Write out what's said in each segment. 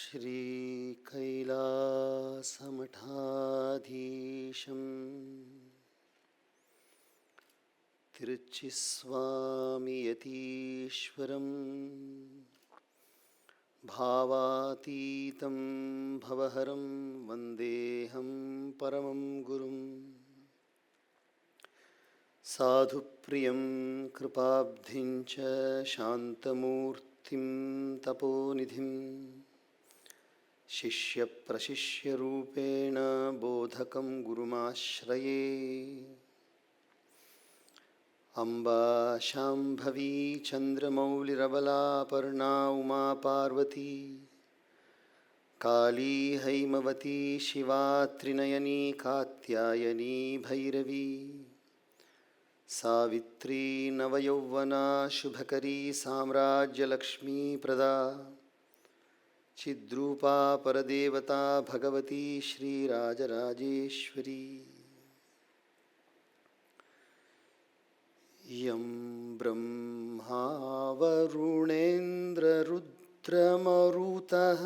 श्रीकैलासमठाधीशं तिरुचिस्वामियतीश्वरं भावातीतं भवहरं वन्देऽहं परमं गुरुं। साधुप्रियं कृपाब्धिं च शान्तमूर्तिं तपोनिधिं शिष्यप्रशिष्यरूपेण बोधकं गुरुमाश्रये। अम्बा शाम्भवी चन्द्रमौलिरबलापर्णा उमा पार्वती काली हैमवती शिवा त्रिनयनी कात्यायनी भैरवी सावित्री नवयौवना शुभकरी साम्राज्यलक्ष्मीप्रदा चिद्रूपा परदेवता भगवती श्रीराजराजेश्वरी। यं ब्रह्मा वरुणेन्द्ररुद्रमरुतः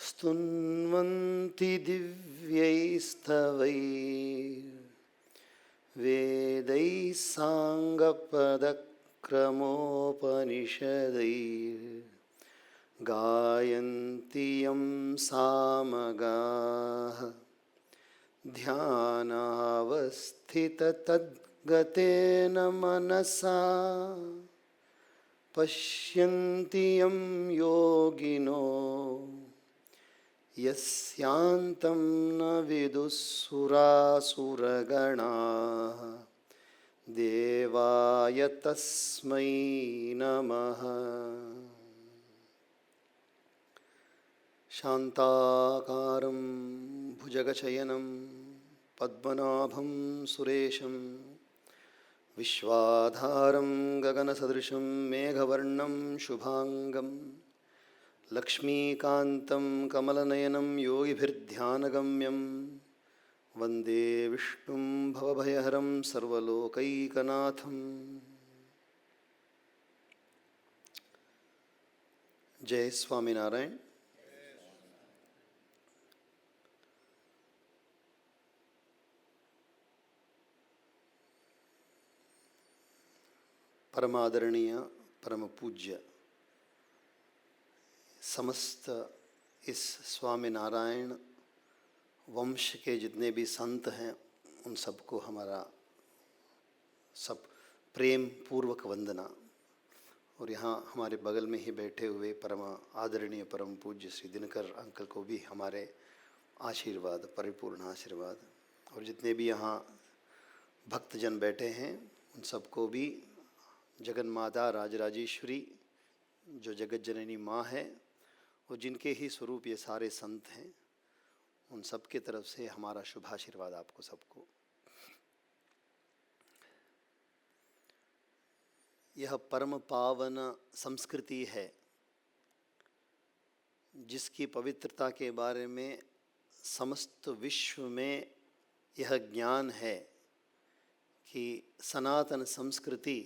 स्तुन्वन्ति दिव्यैस्तवैर्वेदैः साङ्गपदक्रमोपनिषदैर्गायन्ति यं सामगाः ध्यानावस्थिततद्गतेन मनसा पश्यन्ति यं योगिनो यस्यान्तं न विदुःसुरासुरगणाः। देवाय तस्मै नमः। शान्ताकारं भुजगशयनं पद्मनाभं सुरेशं विश्वाधारं गगनसदृशं मेघवर्णं शुभांगं लक्ष्मीकान्तं कमलनयनं योगिभिर्ध्यानगम्यं वन्दे विष्णुं भवभयहरं सर्वलोकैकनाथं। जय स्वामीनारायण। परमादरणीय परम पूज्य समस्त इस स्वामीनारायण वंश के जितने भी संत हैं उन सबको हमारा सब प्रेम पूर्वक वंदना। और यहाँ हमारे बगल में ही बैठे हुए परम आदरणीय परम पूज्य श्री दिनकर अंकल को भी हमारे आशीर्वाद, परिपूर्ण आशीर्वाद। और जितने भी यहाँ भक्तजन बैठे हैं उन सबको भी जगन माता राजराजेश्वरी जो जगत जननी माँ है और जिनके ही स्वरूप ये सारे संत हैं, उन सब के तरफ से हमारा शुभाशीर्वाद आपको सबको। यह परम पावन संस्कृति है जिसकी पवित्रता के बारे में समस्त विश्व में यह ज्ञान है कि सनातन संस्कृति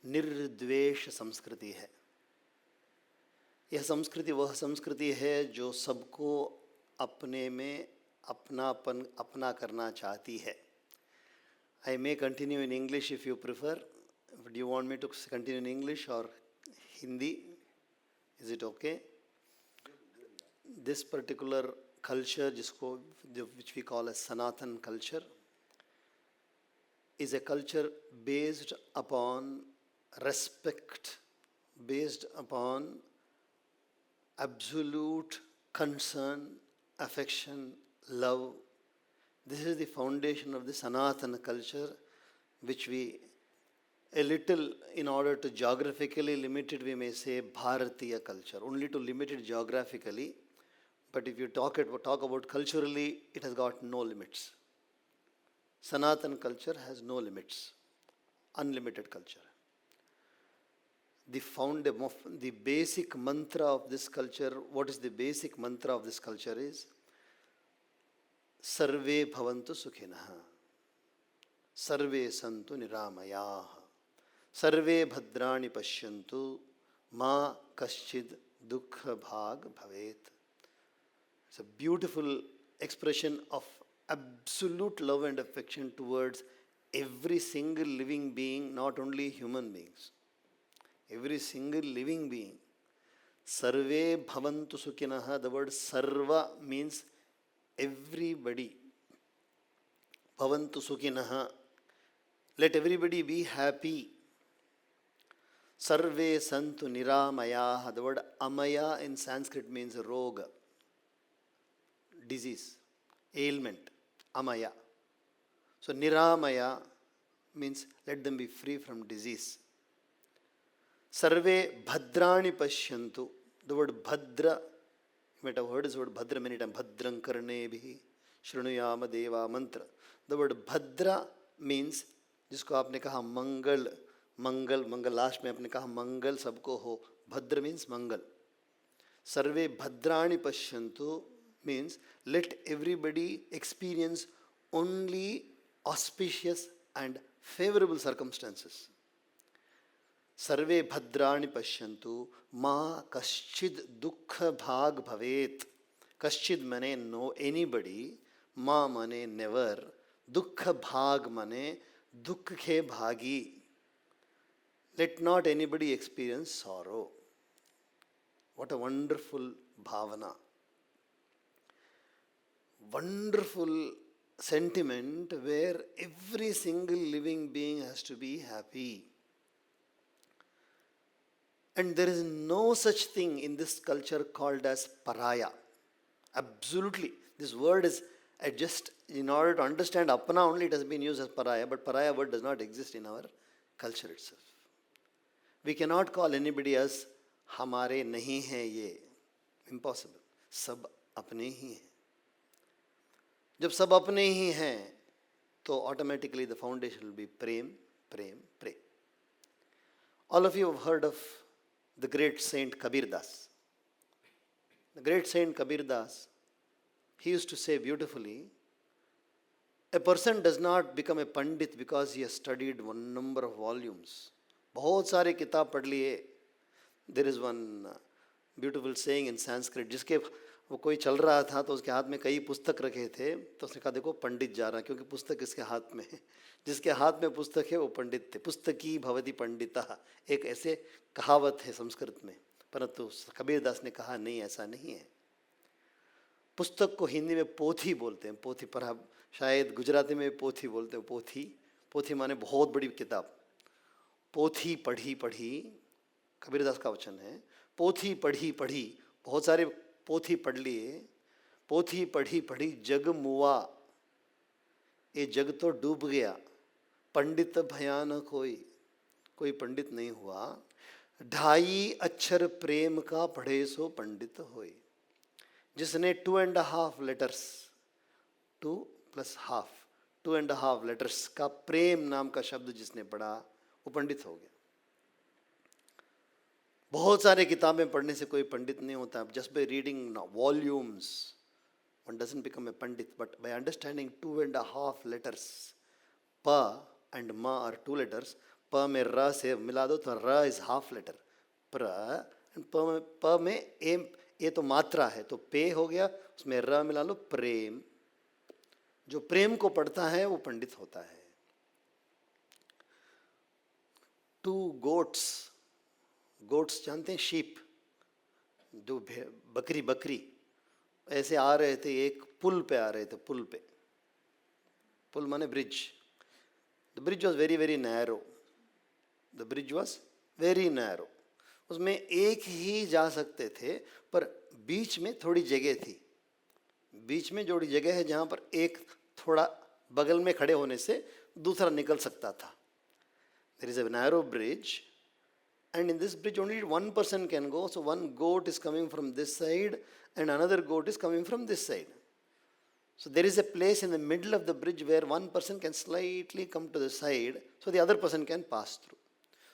निर्द्वेष संस्कृति है। यह संस्कृति वह संस्कृति है जो सबको अपने में अपनापन अपना करना चाहती है। I may continue in English if you prefer. Do you want me to continue in English और Hindi? Is it okay? This particular culture जिसको which we call as Sanatan culture is a culture based upon respect, based upon absolute concern, affection, love. This is the foundation of the Sanatana culture, which we a little, in order to geographically limit it, we may say Bharatiya culture, only to limit it geographically. But if you talk about culturally, it has got no limits. Sanatana culture has no limits, unlimited culture. The basic mantra of this culture, what is the basic mantra of this culture is Sarve bhavantu sukhinah, Sarve santu niramayah, Sarve bhadrani pashyantu, ma kaschid dukha bhag bhavet. It's a beautiful expression of absolute love and affection towards every single living being, not only human beings. Every single living being. Sarve bhavantu sukhinah. The word sarva means everybody. Bhavantu sukhinah. Let everybody be happy. Sarve santu niramayah. The word amaya in Sanskrit means roga, disease, ailment, amaya. So niramaya means let them be free from disease. Sarve bhadrani pashyantu. The word bhadra, you might have heard this word bhadra many times. Bhadram karnebhi shrunuyama deva mantra. The word bhadra means, जिसको आपने कहा मंगल, मंगल मंगल, last में आपने कहा मंगल सबको हो. भद्र means मंगल. सर्वे भद्राणि पश्यन्तु means let everybody experience only auspicious and favorable circumstances. सर्वे भद्राणि पश्यन्तु मा कश्चिद दुख भाग भवेत. कश्चिद मने नो एनीबडी, मा मने नेवर, दुख भाग मने दुख के भागी. Let not anybody experience sorrow. What a wonderful bhavana. Wonderful sentiment where every single living being has to be happy. And there is no such thing in this culture called as paraya. Absolutely. This word is just in order to understand apna only it has been used as paraya, but paraya word does not exist in our culture itself. We cannot call anybody as hamare nahi hai ye. Impossible. Sab apne hi hai. जब सब अपने ही हैं तो automatically the foundation will be prem, prem, prem. All of you have heard of the great saint Kabir Das. The great saint Kabir Das, he used to say beautifully, a person does not become a pandit because he has studied one number of volumes. बहुत सारे किताब पढ़ लिए. There is one beautiful saying in Sanskrit, जिसके वो कोई चल रहा था तो उसके हाथ में कई पुस्तक रखे थे, तो उसने कहा देखो पंडित जा रहा है, क्योंकि पुस्तक इसके हाथ में है. जिसके हाथ में पुस्तक है वो पंडित थे. पुस्तकी भवति पंडितः, एक ऐसे कहावत है संस्कृत में. परंतु कबीर दास ने कहा नहीं, ऐसा नहीं है. पुस्तक को हिंदी में पोथी बोलते हैं. पोथी पर शायद गुजराती में पोथी बोलते हैं. पोथी, पोथी माने बहुत बड़ी किताब. पोथी पढ़ी पढ़ी, कबीर दास का वचन है. पोथी पढ़ी पढ़ी, बहुत सारे पोथी पढ़ लिए. पोथी पढ़ी पढ़ी जग मुआ, ये जग तो डूब गया. पंडित भयान कोई पंडित नहीं हुआ. ढाई अक्षर प्रेम का पढ़े सो पंडित होए. जिसने 2.5 letters, 2 + ½ 2.5 letters का प्रेम नाम का शब्द जिसने पढ़ा वो पंडित हो गया. बहुत सारे किताबें पढ़ने से कोई पंडित नहीं होता. Just by reading volumes one doesn't become a pandit, but by understanding 2.5 letters, pa and ma are 2 letters. Pa में ra से मिला दो तो ra is half letter. pra and pa में ये तो मात्रा है तो पे हो गया, उसमें ra मिला लो प्रेम. जो प्रेम को पढ़ता है वो पंडित होता है. 2 goats, गोट्स जानते हैं, शीप, जो बकरी ऐसे आ रहे थे. एक पुल पे आ रहे थे. पुल माने bridge. The bridge was very very narrow. The bridge was very narrow. उसमें एक ही जा सकते थे, पर बीच में थोड़ी जगह थी. बीच में जोड़ी जगह है जहाँ पर एक थोड़ा बगल में खड़े होने से दूसरा निकल सकता था. There is a narrow bridge. And in this bridge only one person can go. So one goat is coming from this side and another goat is coming from this side. So there is a place in the middle of the bridge where one person can slightly come to the side so the other person can pass through.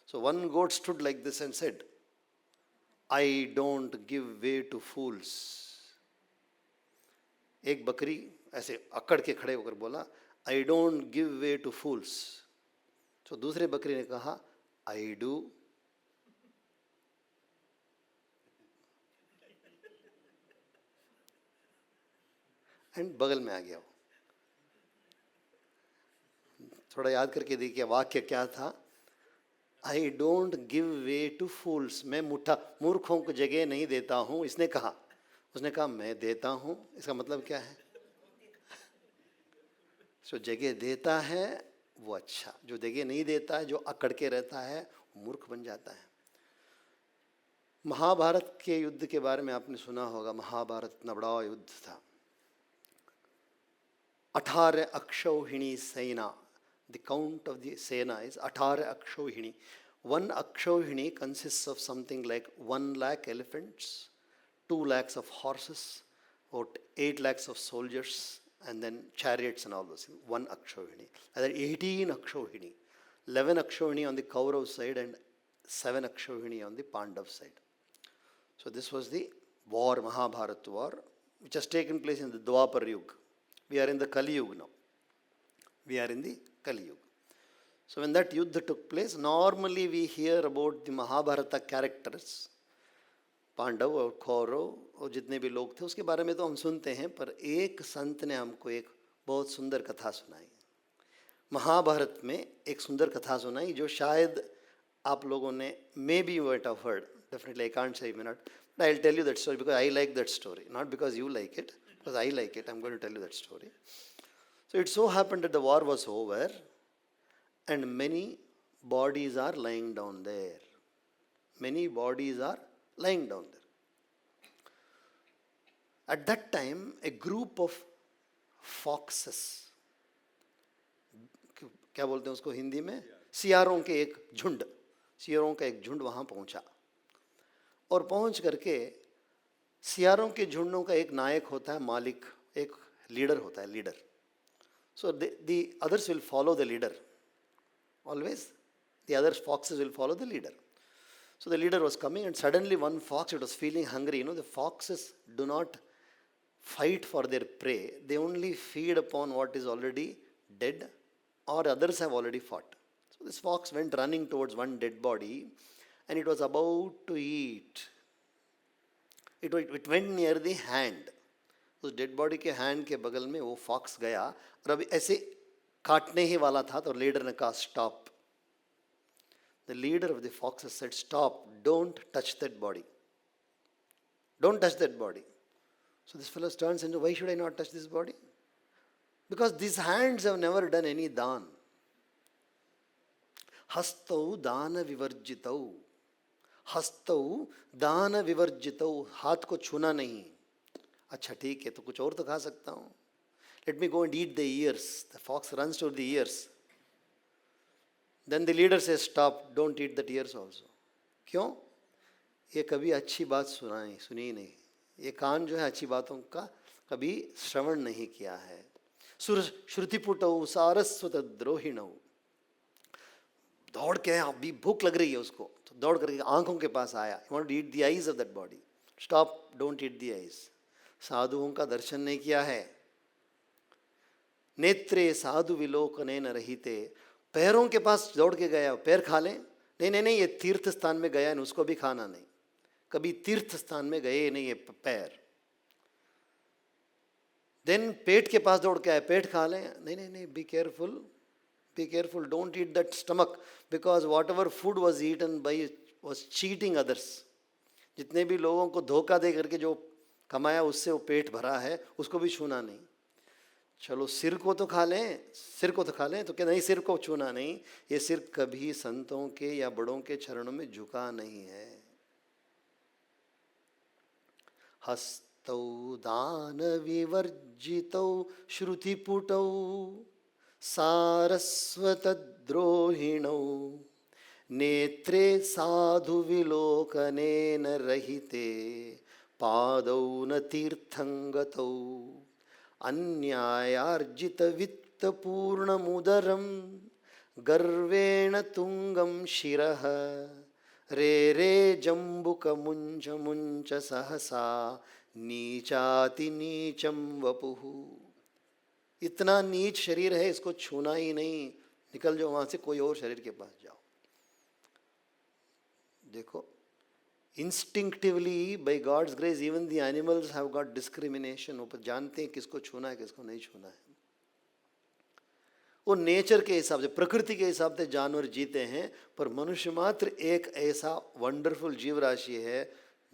So one goat stood like this and said, I don't give way to fools. एक बकरी ऐसे अकड़ के खड़े होकर बोला, I don't give way to fools. So दूसरे बकरी ने कहा, I do. एंड बगल में आ गया वो। थोड़ा याद करके देखिए वाक्य क्या था, I don't give way to fools, मैं मूर्खों को जगह नहीं देता हूँ, इसने कहा। उसने कहा मैं देता हूँ, इसका मतलब क्या है? जो जगह देता है वो अच्छा, जो जगह नहीं देता है, जो अकड़ के रहता है, वो मूर्ख बन जाता है। महाभारत के युद्ध के बारे में आपने सुना होगा, महाभारत इतना बड़ा युद्ध था। 18 अक्षौहिणी सेना, the count of the sena is 18 akshohini. One akshohini consists of something like 1 lakh elephants, 2 lakhs of horses, about 8 lakhs of soldiers, and then chariots and all those things. 1 akshohini. And then 18 akshohini. 11 akshohini on the Kaurav side and 7 akshohini on the Pandav side. So this was the war, Mahabharat war, which has taken place in the Dwapar Yuga. We are in the Kali Yuga now. We are in the Kali Yuga. So when that Yuddha took place, normally we hear about the Mahabharata characters, Pandav और कौरव और जितने भी लोग थे उसके बारे में तो हम सुनते हैं, पर एक संत ने हमको एक बहुत सुंदर कथा सुनाई। महाभारत में एक सुंदर कथा सुनाई जो शायद आप लोगों ने may be might have heard. Definitely I can't say may not, but I'll tell you that story because I like that story. Not because you like it, because I like it. I'm going to tell you that story. So it so happened that the war was over and many bodies are lying down there. Many bodies are lying down there. At that time, a group of foxes, क्या बोलते हैं उसको हिंदी में, सियारों के एक झुंड, सियारों का एक झुंड वहाँ पहुँचा। और पहुँच करके सियारों के झुंडों का एक नायक होता है, मालिक, एक लीडर होता है, leader. So the others will follow the leader. Always, the other foxes will follow the leader. So the leader was coming, and suddenly one fox, it was feeling hungry. You know, the foxes do not fight for their prey. They only feed upon what is already dead or others have already fought. So this fox went running towards one dead body, and it was about to eat. It went near the hand. उस dead body के hand के बगल में वो fox गया और अभी ऐसे काटने ही वाला था तो लीडर ने कहा stop. The leader of the fox said stop, don't touch that body, don't touch that body. So this fellow turns and why should I not touch this body? Because this hands have never done any दान. हस्तौ दान विवर्जितौ, हस्तौ दान विवर्जितौ, हाथ को छूना नहीं. अच्छा ठीक है, तो कुछ और तो खा सकता हूँ. Let me go and eat the ears. The fox runs to the ears. Then the leader say stop, don't eat the ears also. क्यों? ये कभी अच्छी बात सुनी नहीं. ये कान जो है अच्छी बातों का कभी श्रवण नहीं किया है. श्रुतिपुटौ सारस्वत द्रोहिणौ. दौड़ के अभी भूख लग रही है उसको, तो दौड़ करके आंखों के पास आया. You want to eat the eyes of that body. Stop, don't eat the eyes. साधुओं का दर्शन नहीं किया है. नेत्रे साधु विलोकने न रहिते. पैरों के पास दौड़ के गया, पैर खा लें? नहीं नहीं नहीं, ये तीर्थ स्थान में गया नहीं, उसको भी खाना नहीं. कभी तीर्थ स्थान में गए नहीं ये पैर. देन पेट के पास दौड़ के आए, पेट खा लें? नहीं नहीं नहीं, be careful, be careful, don't eat that stomach, because whatever food was eaten by was cheating others. जितने भी लोगों को धोखा दे करके जो कमाया उससे वो पेट भरा है, उसको भी छूना नहीं. चलो सिर को तो खा लें, सिर को तो खा लें, तो क्या नहीं, सिर को छूना नहीं. ये सिर कभी संतों के या बड़ों के चरणों में झुका नहीं है. हस्तौ दान विवर्जितौ श्रुतिपुटौ सारस्वत द्रोहिणौ. नेत्रे साधु विलोकनेन रहिते. पादौ न तीर्थंगतौ. अन्यायार्जित वित्त पूर्णमुदरं गर्वेण तुंगम शिरः. रे रे जम्बुक मुंच मुंच सहसा नीचाति नीचम वपुः. इतना नीच शरीर है, इसको छूना ही नहीं. निकल जाओ वहां से, कोई और शरीर के पास जाओ. देखो, Instinctively, by God's grace, even the animals have got discrimination. वो जानते हैं किसको छूना है किसको नहीं छूना है. वो नेचर के हिसाब से, प्रकृति के हिसाब से जानवर जीते हैं, पर मनुष्य मात्र एक ऐसा वंडरफुल जीव राशि है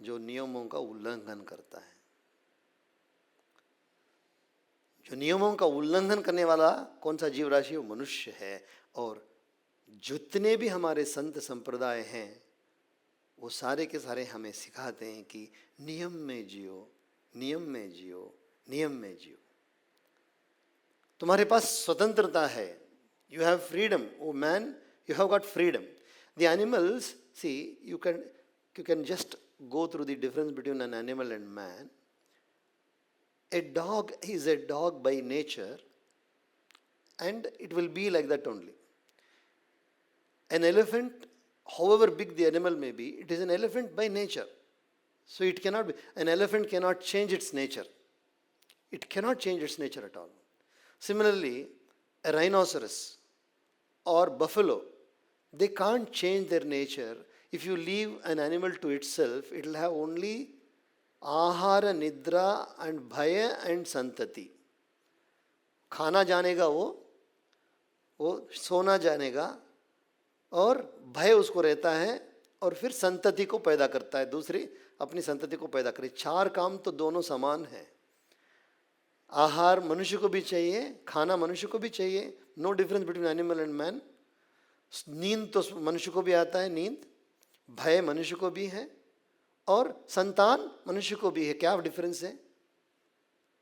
जो नियमों का उल्लंघन करता है. जो नियमों का उल्लंघन करने वाला कौन सा जीव राशि है? वो मनुष्य है. और जितने भी हमारे संत संप्रदाय हैं वो सारे के सारे हमें सिखाते हैं कि नियम में जियो, नियम में जियो, नियम में जियो. तुम्हारे पास स्वतंत्रता है. You have freedom. Oh man, you have got freedom. The animals, see, you can just go through the difference between an animal and man. A dog is a dog by nature, and it will be like that only. An elephant, however big the animal may be, it is an elephant by nature. So it cannot be. An elephant cannot change its nature. It cannot change its nature at all. Similarly, a rhinoceros or buffalo, they can't change their nature. If you leave an animal to itself, it will have only ahara, nidra and bhaya and santati. खाना जानेगा वो सोना जानेगा और भय उसको रहता है और फिर संतति को पैदा करता है, दूसरी अपनी संतति को पैदा करे. चार काम तो दोनों समान है. आहार मनुष्य को भी चाहिए, खाना मनुष्य को भी चाहिए. No difference between animal and man. नींद तो मनुष्य को भी आता है, नींद. भय मनुष्य को भी है और संतान मनुष्य को भी है. क्या डिफरेंस है?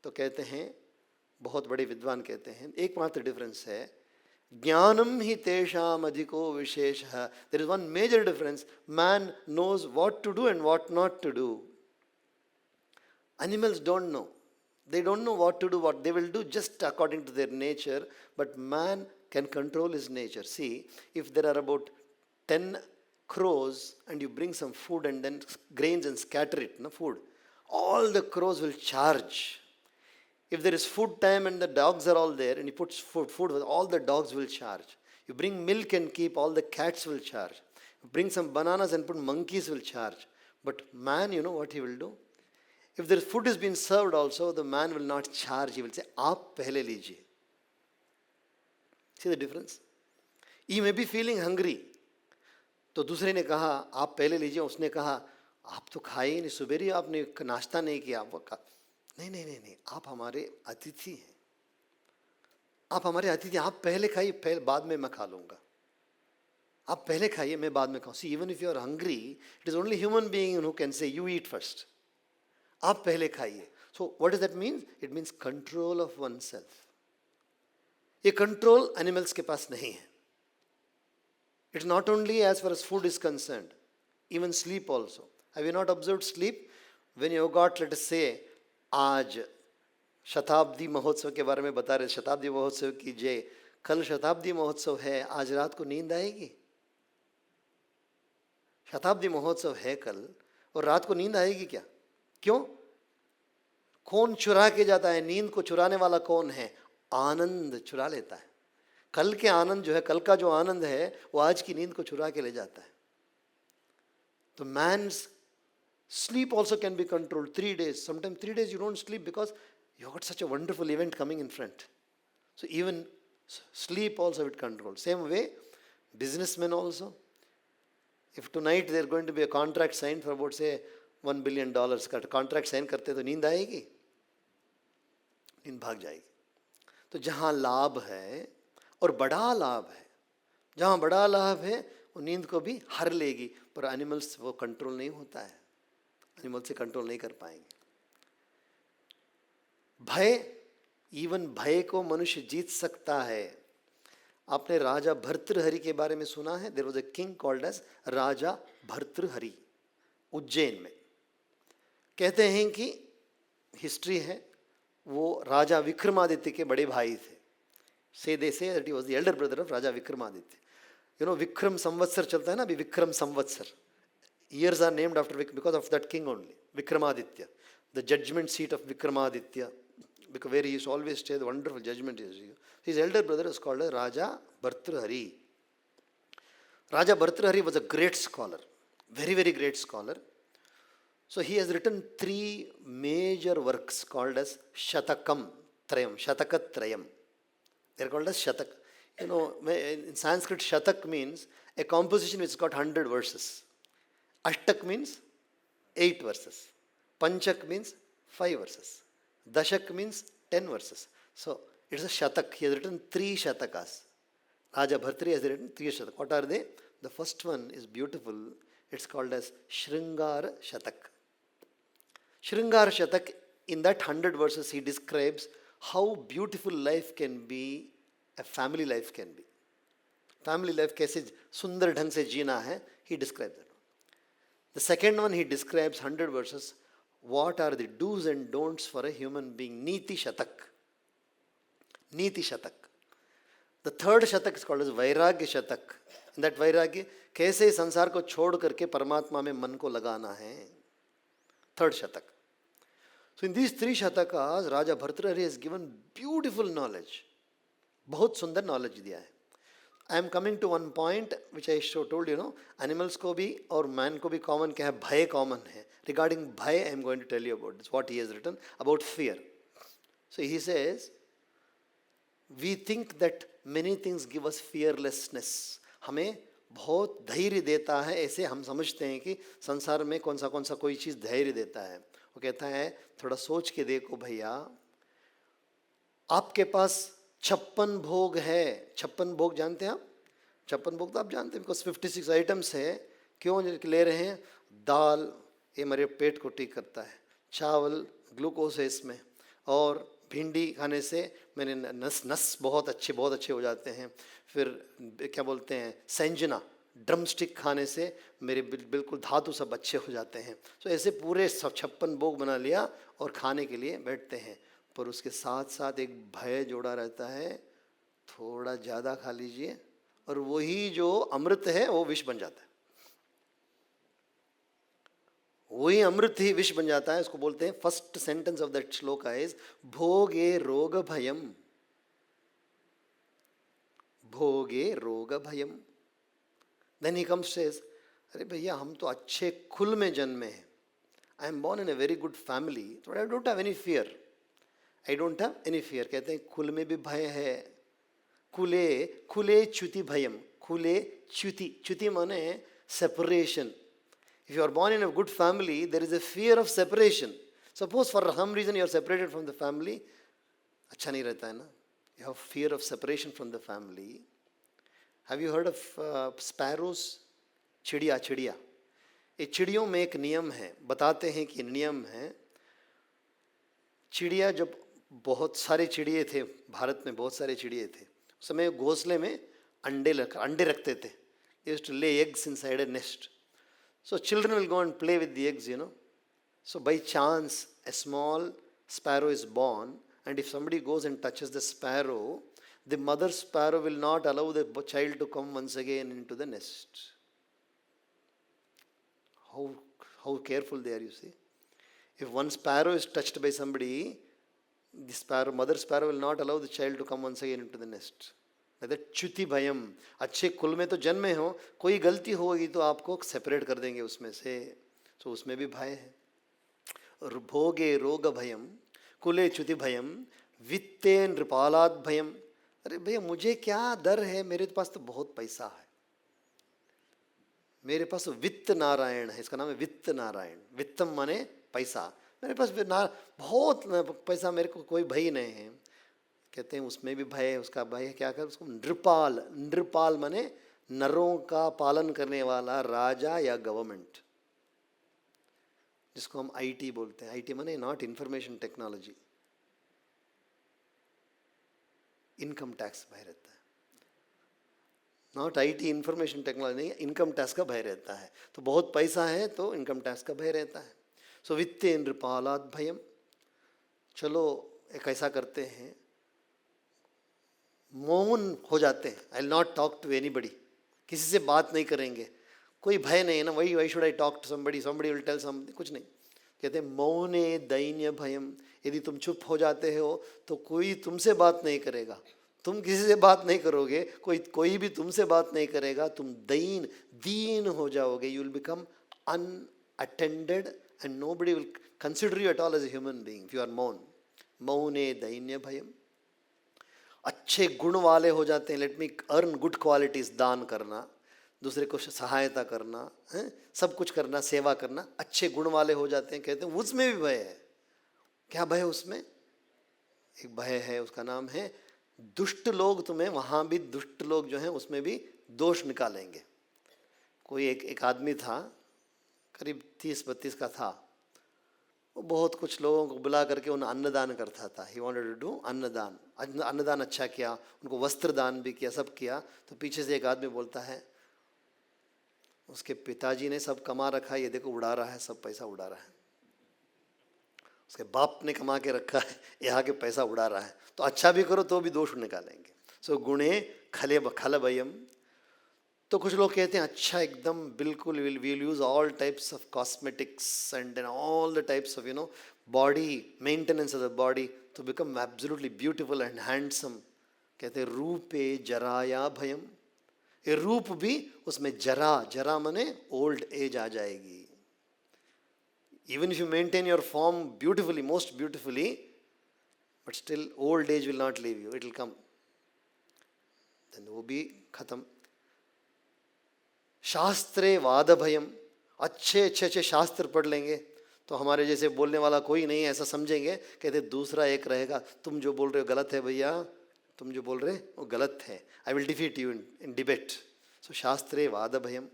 तो कहते हैं, बहुत बड़े विद्वान कहते हैं, एकमात्र डिफरेंस है, ज्ञानम ही तेषाम अधिको विशेषः. There is one major difference. Man knows what to do and what not to do. Animals don't know. They don't know what to do, what they will do just according to their nature, but man can control his nature. See, if there are about 10 crows and you bring some food and then grains and scatter it, food, all the crows will charge. If there is food time and the dogs are all there and you put food, all the dogs will charge. You bring milk and keep, all the cats will charge. You bring some bananas and put, monkeys will charge. But man, you know what he will do? If the food is being served also, the man will not charge. He will say, "Aap pehle lijiye." See the difference? He may be feeling hungry. तो दूसरे ने कहा, "आप पहले लीजिए." उसने कहा, "आप तो खाए ही नहीं, सुबह ही आपने नाश्ता नहीं किया." वो कहा, नहीं नहीं नहीं नहीं, आप हमारे अतिथि हैं. आप हमारे अतिथि, आप पहले खाइए, पहले बाद में मैं खा लूँगा. आप पहले खाइए, मैं बाद में खाऊँ. See, even if you are hungry, it is only human being who can say, "You eat first." आप पहले खाइए. So what does that mean? It means control of oneself. ये control animals के पास नहीं है. It's not only as far as food is concerned, even sleep also. Have you not observed sleep? When you got, let us say, आज शताब्दी महोत्सव के बारे में बता रहे, शताब्दी महोत्सव की जय, कल शताब्दी महोत्सव है, आज रात को नींद आएगी? शताब्दी महोत्सव है कल और रात को नींद आएगी क्या? क्यों? कौन चुरा के जाता है? नींद को चुराने वाला कौन है? आनंद चुरा लेता है. कल के आनंद जो है, कल का जो आनंद है, वो आज की नींद को चुरा के ले जाता है. तो man's sleep also can be controlled. 3 days, sometimes 3 days you don't sleep because you got such a wonderful event coming in front. So even sleep also it controlled. Same way, businessmen also. If tonight there is going to be a contract signed for about say $1 billion का contract sign करते तो नींद आएगी? नींद भाग जाएगी. तो जहाँ लाभ है और बड़ा लाभ है, जहाँ बड़ा लाभ है वो नींद को भी हर लेगी. पर एनिमल्स वो कंट्रोल नहीं होता है, एनिमल से कंट्रोल नहीं कर पाएंगे. भय, इवन भय को मनुष्य जीत सकता है. आपने राजा भर्तृहरि के बारे में सुना है? There was a king called as Raja Bhartrihari, Ujjain में. कहते हैं कि हिस्ट्री है, वो राजा विक्रमादित्य के बड़े भाई थे. they say that he was the elder brother of Raja Vikramaditya. You know, Vikram Samvatsar चलता है ना अभी, Vikram Samvatsar. Years are named after because of that king only, Vikramaditya. The judgment seat of Vikramaditya, because where he used to always stay, the wonderful judgment is. His elder brother is called Raja Bhartrhari. Raja Bhartrhari was a great scholar, very, very great scholar. So he has written 3 major works called as Shatakam Trayam, Shatakatrayam. They're called as Shatak. You know, in Sanskrit, Shatak means a composition which has got 100 verses. Ashtak means 8 verses. Panchak means 5 verses. Dashak means 10 verses. So it's a Shatak. He has written 3 Shatakas. Raja Bhartri has written 3 Shatak. What are they? The first one is beautiful. It's called as Shringara Shatak. Shringara Shatak, in that 100 verses, he describes how beautiful life can be, a family life can be. Family life कैसे सुंदर ढंग से जीना है, he describes that. The second one, he describes 100 verses, what are the do's and don'ts for a human being. Niti Shatak. Niti Shatak. The third Shatak is called as Vairagya Shatak. In that Vairagya, कैसे संसार को छोड़ करके परमात्मा में मन को लगाना है. Third Shatak. So in these 3 Shatakas, Raja Bhartrihari has given beautiful knowledge. बहुत सुंदर knowledge दिया है. I am coming to one point which I told you, know, animals को भी और man को भी common क्या है, भय common है. Regarding bhai, I am going to tell you about this, what he has written about fear. So he says, we think that many things give us fearlessness. हमें बहुत धैर्य देता है, ऐसे हम समझते हैं कि संसार में कौन सा कोई चीज़ धैर्य देता है. वो कहता है थोड़ा सोच के देखो भैया, आपके पास 56 भोग है. 56 भोग जानते हैं आप? 56 भोग तो आप जानते हैं, बिकॉज 56 आइटम्स है. क्यों ले रहे हैं? दाल, ये हमारे पेट को ठीक करता है. चावल, ग्लूकोज है इसमें. और भिंडी खाने से मेरे नस बहुत अच्छे हो जाते हैं. फिर क्या बोलते हैं, संजना, ड्रम स्टिक खाने से मेरे बिल्कुल धातु सब अच्छे हो जाते हैं. तो ऐसे पूरे 56 भोग बना लिया और खाने के लिए बैठते हैं. पर उसके साथ साथ एक भय जोड़ा रहता है, थोड़ा ज़्यादा खा लीजिए और वही जो अमृत है वो विष बन जाता है. वही अमृत ही विष बन जाता है. उसको बोलते हैं, first sentence of that shloka is भोगे रोग भयम. भोगे रोग भयम. देन ही कम्स सेज, अरे भैया हम तो अच्छे कुल में जन्मे हैं. I am born in a very good family, तो I don't have any fear. I don't have any fear. कहते हैं कुल में भी भय है. कुले च्युति भयम. कुले च्युति, च्युति माने separation. If you are born in a good family, there is a fear of separation. Suppose for some reason you are separated from the family, अच्छा नहीं रहता है ना. You have fear of separation from the family. Have you heard of sparrows? चिड़िया. ये चिड़ियों में एक नियम है, बताते हैं कि नियम है. चिड़िया जब बहुत सारे चिड़िए थे, भारत में बहुत सारे चिड़िए थे, उस समय घोंसले में अंडे रखते थे. They used to lay eggs inside a nest. So children will go and play with the eggs, you know. So by chance, a small sparrow is born, and if somebody goes and touches the sparrow, the mother sparrow will not allow the child to come once again into the nest. How careful they are, you see. If one sparrow is touched by somebody, the mother sparrow will not allow the child to come once again into the nest. च्युति भयम. अच्छे कुल में तो जन्मे हो, कोई गलती होगी तो आपको सेपरेट कर देंगे उसमें से. तो उसमें भी भय है. और भोगे रोग भयम, कुले च्युति भयम, वित्ते नृपालाद भयम. अरे भैया मुझे क्या डर है, मेरे पास तो बहुत पैसा है. मेरे पास तो वित्त नारायण है, इसका नाम है वित्त नारायण. वित्तम माने पैसा. मेरे पास बहुत पैसा, मेरे को कोई भय नहीं है. कहते हैं उसमें भी भय है. उसका भय क्या कर, उसको नृपाल. नृपाल माने नरों का पालन करने वाला राजा या गवर्नमेंट, जिसको हम आईटी बोलते हैं. आईटी माने not information technology. Income tax भय रहता है. नॉट आईटी इंफॉर्मेशन टेक्नोलॉजी नहीं, इनकम टैक्स का भय रहता है. तो बहुत पैसा है तो इनकम टैक्स का भय रहता है. सो वित्ते नृपालाद भयम. चलो एक ऐसा करते हैं, मौन हो जाते हैं. I will not talk to anybody. किसी से बात नहीं करेंगे, कोई भय नहीं है ना. Why should I talk to somebody will tell something, कुछ नहीं. कहते हैं मौने दैन्य भयम. यदि तुम चुप हो जाते हो तो कोई तुमसे बात नहीं करेगा. तुम किसी से बात नहीं करोगे, कोई भी तुमसे बात नहीं करेगा. तुम दीन हो जाओगे. You will become unattended and nobody will consider you at all as a human being if you are मौन. मौने दैन्य भयम. अच्छे गुण वाले हो जाते हैं. लेट मी अर्न गुड क्वालिटीज. दान करना, दूसरे को सहायता करना है, सब कुछ करना, सेवा करना, अच्छे गुण वाले हो जाते हैं. कहते हैं उसमें भी भय है. क्या भय है उसमें? एक भय है, उसका नाम है दुष्ट लोग. तुम्हें वहां भी दुष्ट लोग जो हैं उसमें भी दोष निकालेंगे. कोई एक आदमी था, करीब 30-32 का था. वो बहुत कुछ लोगों को बुला करके उन्हें अन्नदान करता था. ही वांटेड टू डू अन्नदान. अन्नदान अच्छा किया, उनको वस्त्र दान भी किया, सब किया. तो पीछे से एक आदमी बोलता है, उसके पिताजी ने सब कमा रखा है, ये देखो उड़ा रहा है, सब पैसा उड़ा रहा है. उसके बाप ने कमा के रखा है, यहाँ के पैसा उड़ा रहा है. तो अच्छा भी करो तो भी दोष निकालेंगे. सो गुणे खल भयम. तो कुछ लोग कहते हैं अच्छा एकदम बिल्कुल we'll use all types of cosmetics and then all the types of body maintenance of the body to become absolutely beautiful and handsome. कहते हैं रूपे जराया भयम. ये रूप भी उसमें जरा माने ओल्ड एज आ जाएगी. Even if you maintain your form beautifully, most beautifully, but still old age will not leave you. It will come. Then वो भी खत्म. शास्त्रे वाद भयम. अच्छे शास्त्र पढ़ लेंगे तो हमारे जैसे बोलने वाला कोई नहीं है ऐसा समझेंगे. कहते दूसरा एक रहेगा, तुम जो बोल रहे हो गलत है भैया, तुम जो बोल रहे हो वो गलत है. I will defeat you in debate. So शास्त्रे वाद भयम.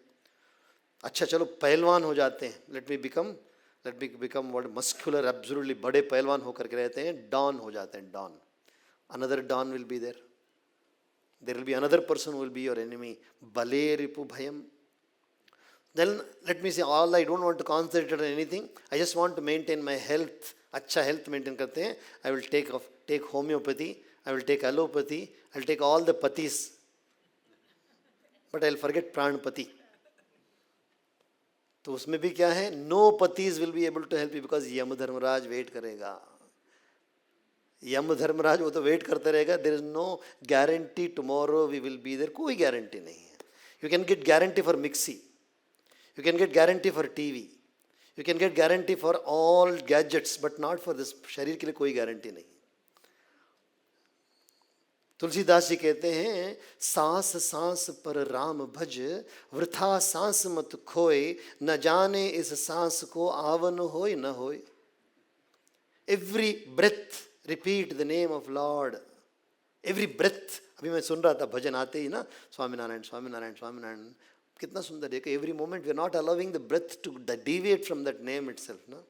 अच्छा चलो पहलवान हो जाते हैं. Let me become what muscular, absolutely बड़े पहलवान होकर के रहते हैं. डॉन हो जाते हैं. Dawn. Another dawn will be there. There will be another person who will be your enemy. Bale ripu bhayam. Then let me say, all I don't want to concentrate on anything. I just want to maintain my health. अच्छा health maintain करते हैं. I will take homeopathy. I will take allopathy. I will take all the pathis. But I will forget pranpati. तो उसमें भी क्या है? No pathis will be able to help you because Yama Dharmaraj wait करेगा. यम धर्मराज वो तो वेट करते रहेगा. There is no guarantee tomorrow we will be there. कोई गारंटी नहीं है. You can get guarantee for mixie, you can get guarantee for TV, you can get guarantee for all gadgets, but not for this. शरीर के लिए कोई guarantee नहीं. तुलसीदास जी कहते हैं सांस सांस पर राम भज, वृथा सांस मत खोए, न जाने इस सांस को आवन होय न होय. Every breath repeat the name of Lord. Every breath. अभी मैं सुन रहा था भजन आते ही ना, स्वामी नारायण स्वामी नारायण स्वामी नारायण. कितना सुंदर है कि every moment we are not allowing the breath to deviate from that name itself. ना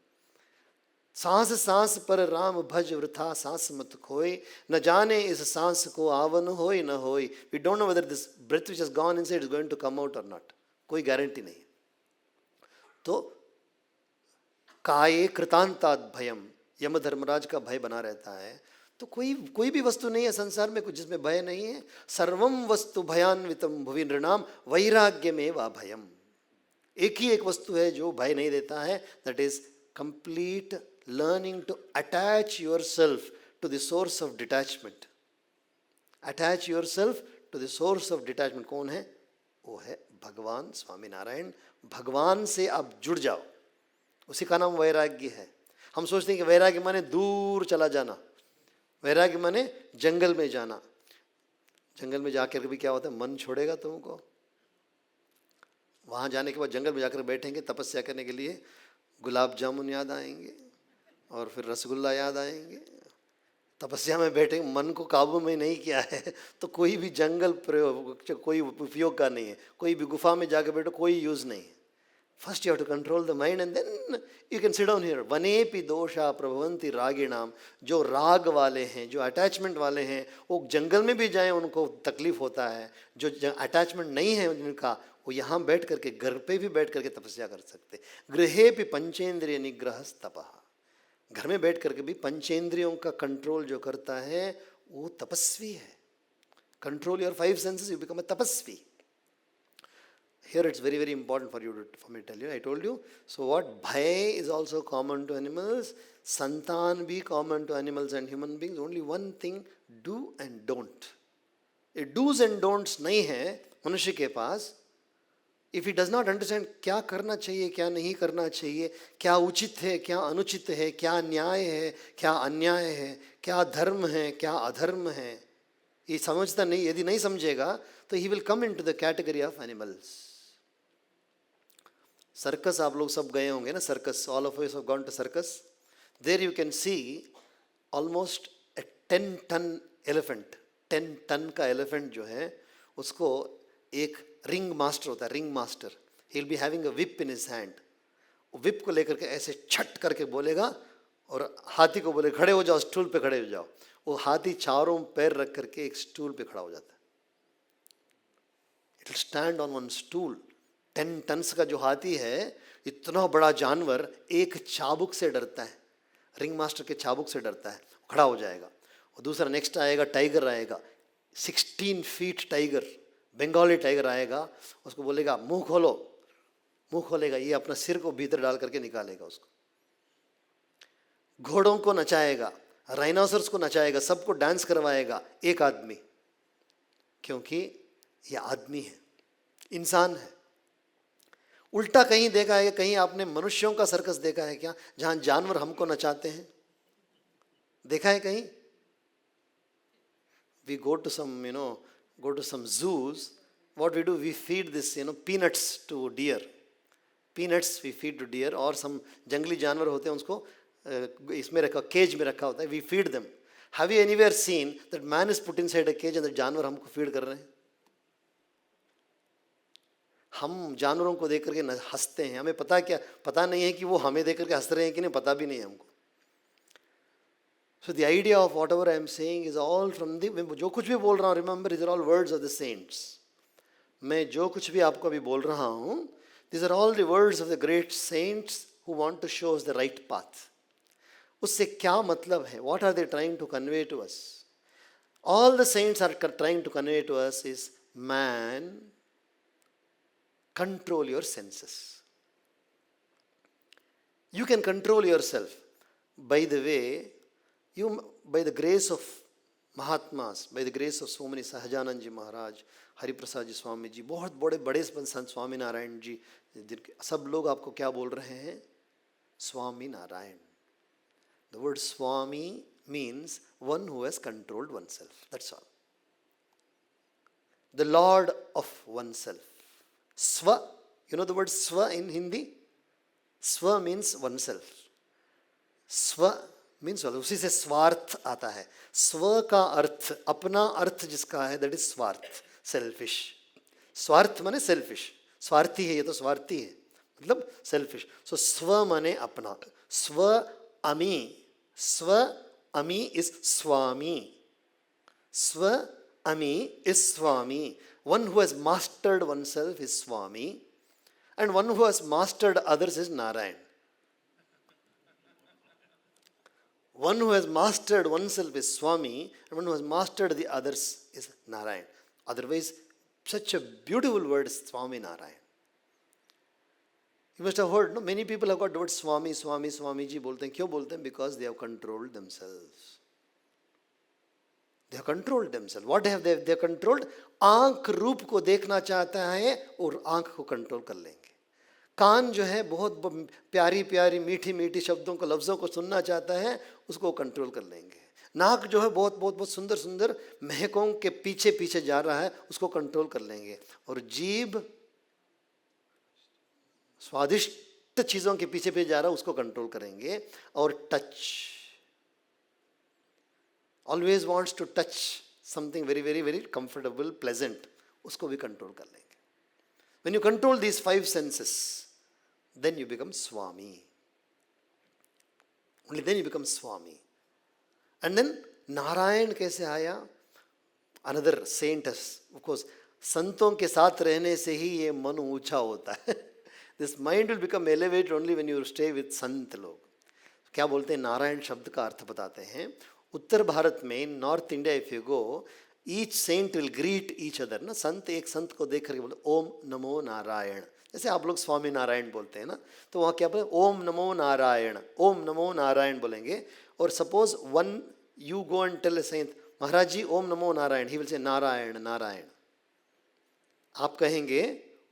सांस सांस पर राम भज, वृथा सांस मत खोए, न जाने इस सांस को आवन होय न होय. We don't know whether this breath which has gone inside is going to come out or not. कोई गारंटी नहीं. तो काये कृतांतात् भयम. यम धर्मराज का भय बना रहता है. तो कोई भी वस्तु नहीं है संसार में कुछ जिसमें भय नहीं है. सर्वम वस्तु भयान्वितम भुवि नृणाम वैराग्यमेव भयम. एक ही एक वस्तु है जो भय नहीं देता है. That is complete learning to attach yourself to the source of detachment. Attach yourself to the source of detachment. कौन है? वो है भगवान स्वामी नारायण. भगवान से आप जुड़ जाओ, उसी का नाम वैराग्य है. हम सोचते हैं कि वैराग्य माने दूर चला जाना, वैराग्य माने जंगल में जाना. जंगल में जाकर भी क्या होता है? मन छोड़ेगा तुमको. वहाँ जाने के बाद जंगल में जाकर बैठेंगे तपस्या करने के लिए, गुलाब जामुन याद आएंगे और फिर रसगुल्ला याद आएंगे. तपस्या में बैठेंगे, मन को काबू में नहीं किया है तो कोई भी जंगल प्रयोग कोई उपयोग का नहीं है. कोई भी गुफा में जाकर बैठो कोई यूज़ नहीं है. First you have to control the mind and then you can sit down here. वनेपि दोषा प्रभवन्ति रागिणाम. जो राग वाले हैं, जो अटैचमेंट वाले हैं, वो जंगल में भी जाएं उनको तकलीफ होता है. जो अटैचमेंट नहीं है जिनका, वो यहाँ बैठ करके, घर पे भी बैठ करके तपस्या कर सकते. गृहेपि पंचेंद्रिय निग्रह तपः. घर में बैठ करके भी पंचेंद्रियों का कंट्रोल जो करता है वो तपस्वी है. Control your 5 senses, you become a तपस्वी. Here it's very important for me to tell you. I told you. So what? Bhay is also common to animals. Santan be common to animals and human beings. Only one thing, do and don't. ये do's and don'ts नहीं है मनुष्य के पास. If he does not understand क्या करना चाहिए, क्या नहीं करना चाहिए, क्या उचित है, क्या अनुचित है, क्या न्याय है, क्या अन्याय है, क्या धर्म है, क्या अधर्म है, ये समझता नहीं, यदि नहीं समझेगा तो he will come in to the category of animals. Circus आप लोग सब गए होंगे ना, circus, all of you have gone to circus. There you can see almost a 10 ton elephant. 10 ton का एलिफेंट जो है उसको एक रिंग मास्टर होता है, ring master. He will be having a whip in his hand. Whip को लेकर के ऐसे छट करके बोलेगा और हाथी को बोले खड़े हो जाओ, स्टूल पे खड़े हो जाओ. वो हाथी चारों पैर रख करके एक स्टूल पे खड़ा हो जाता है. It will stand on one stool. 10 tons का जो हाथी है, इतना बड़ा जानवर, एक चाबुक से डरता है, रिंग मास्टर के चाबुक से डरता है, खड़ा हो जाएगा. और दूसरा नेक्स्ट आएगा, टाइगर आएगा, 16 फीट टाइगर, बंगाली टाइगर आएगा. उसको बोलेगा मुंह खोलो, मुंह खोलेगा, ये अपना सिर को भीतर डाल करके निकालेगा उसको. घोड़ों को नचाएगा, राइनोसरस को नचाएगा, सबको डांस करवाएगा एक आदमी, क्योंकि ये आदमी है, इंसान है. उल्टा कहीं देखा है, कहीं आपने मनुष्यों का सर्कस देखा है क्या, जहां जानवर हमको नचाते हैं? देखा है कहीं? We go to some zoos. What we do, we feed this, peanuts to deer. Peanuts we feed to deer, और some जंगली जानवर होते हैं उसको इसमें रखा, केज में रखा होता है. We feed them. Have you anywhere seen that man is put inside a cage and the जानवर हमको फीड कर रहे हैं? हम जानवरों को देख करके हंसते हैं, हमें पता नहीं है कि वो हमें देख करके हंस रहे हैं कि नहीं, पता भी नहीं है हमको. So the idea of whatever I am saying is all from the, जो कुछ भी बोल रहा हूँ, remember these are all words of the saints. मैं जो कुछ भी आपको अभी बोल रहा हूँ, these are all the words of the great saints who want to show us the right path. उससे क्या मतलब है? What are they trying to convey to us? All the saints are trying to convey to us is, man, control your senses. You can control yourself. By the way, by the grace of Mahatmas, by the grace of so many, Sahajanand ji Maharaj, Hari Prasad ji Swami ji, बहुत बड़े संत स्वामी नारायण जी, सब लोग आपको क्या बोल रहे हैं? Swami Narayan. The word Swami means one who has controlled oneself. That's all. The Lord of oneself. Swa, you know the word Swa in Hindi? Swa means oneself. Swa means उसी से स्वार्थ आता है. स्व का अर्थ, अपना अर्थ जिसका है, that is स्वार्थ, selfish. स्वार्थ माने selfish, स्वार्थी है, ये तो स्वार्थी है, मतलब selfish. So स्व माने अपना. स्व अमी is Swami. Swa ami is Swami. One who has mastered oneself is Swami, and one who has mastered others is Narayan. One who has mastered oneself is Swami, and one who has mastered the others is Narayan. Otherwise, such a beautiful word is Swami Narayan. You must have heard, no? Many people have got the word Swami, Swami, Swamiji बोलते हैं. क्यों बोलते हैं? Because they have controlled themselves. They have controlled themselves. What have they have controlled? आंख रूप को देखना चाहता है और आंख को कंट्रोल कर लेंगे. कान जो है बहुत प्यारी प्यारी मीठी मीठी शब्दों को, लफ्ज़ों को सुनना चाहता है, उसको कंट्रोल कर लेंगे. नाक जो है बहुत सुंदर सुंदर महकों के पीछे पीछे जा रहा है, उसको कंट्रोल कर लेंगे. और जीभ स्वादिष्ट चीज़ों के पीछे पीछे जा रहा है, उसको कंट्रोल करेंगे. और touch, always wants to touch something very very very comfortable, pleasant, उसको भी कंट्रोल कर लेंगे. When you control these 5 senses, then you become Swami. Only then you become Swami. And then Narayan कैसे आया? Another saint has, of course, संतों के साथ रहने से ही ये मन ऊंचा होता है. This mind will become elevated only when you stay with संत लोग. क्या बोलते हैं? नारायण शब्द का अर्थ बताते हैं. उत्तर भारत में, north India, if you go, each saint will greet each other. ना, संत एक संत को देख करके बोले ओम नमो नारायण. जैसे आप लोग स्वामी नारायण बोलते हैं ना, तो वहाँ क्या बोले? ओम नमो नारायण, ओम नमो नारायण बोलेंगे. और suppose one you go and tell a saint, Maharaj ji Om नमो Narayan, he will say Narayan Narayan. आप कहेंगे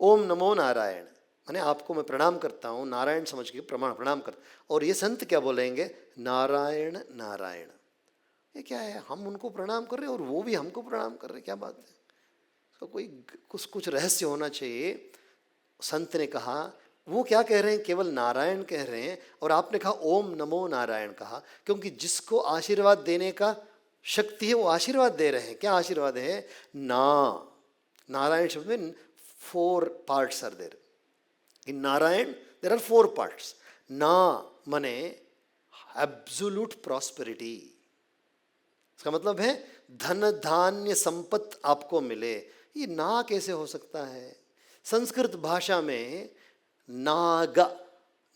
ओम नमो नारायण माने आपको मैं प्रणाम करता हूँ, नारायण समझ के प्रणाम कर। और ये संत क्या बोलेंगे? नारायण नारायण। ये क्या है? हम उनको प्रणाम कर रहे हैं और वो भी हमको प्रणाम कर रहे हैं, क्या बात है? तो कोई कुछ रहस्य होना चाहिए। संत ने कहा, वो क्या कह रहे हैं? केवल नारायण कह रहे हैं, और आपने कहा ओम नमो नारायण कहा, क्योंकि जिसको आशीर्वाद देने का शक्ति है वो आशीर्वाद दे रहे हैं। क्या आशीर्वाद है? ना, नारायण शब्द में 4 parts are there. In Narayan there are 4 parts. ना माने एब्सोल्यूट प्रॉस्पेरिटी। इसका मतलब है धन धान्य संपत्ति आपको मिले। ये ना कैसे हो सकता है? संस्कृत भाषा में नाग,